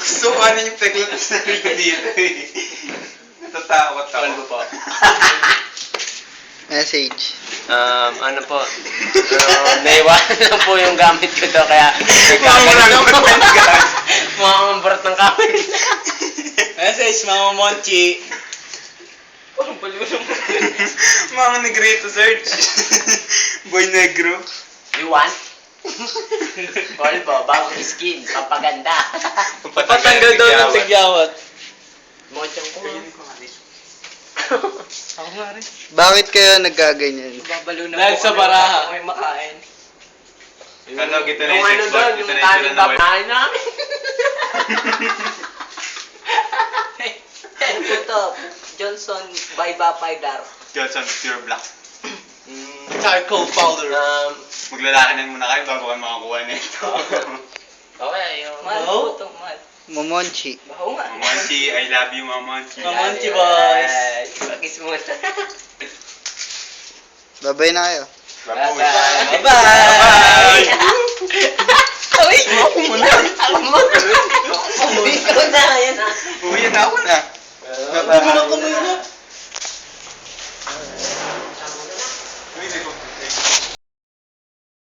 Gusto ko ano yung peklas na dito eh. Natatakot ako. Ano po? Message. Ano po? Naiwanan lang po yung gamit ko to, kaya mamambarat ng gamit. Message, Mama Monchi. Parang baliw naman. Mama Negrito search. Boy Negro. You want? Polvo, bagong skin, papaganda. Patanggal daw ng tigyawat. Mochong ko. Ako nga rin. Bakit kayo nagkaganyan? Babalo na Dahil po sa kami baraha. bago kami makain. Ano, kita na Yung yung ano sex doon, bot, yung kita na yung kanin sila na papain namin. Ito, Johnson Viva Pilar. Johnson Pure Black. Charcoal powder. Maglalakanan muna kayo bago kayo makakuha nito. Okay, yung... Mahal po itong mahal. Momonchi. Baho nga. Mama Monchi, I love you, Mama Monchi. Mama Monchi, boys. Pakis mo na. Babay na kayo. Bye-bye. Bye-bye. Uy! Ako muna. Ako muna. Ikaw na, yan ah. Uwi na ako na. Bye-bye.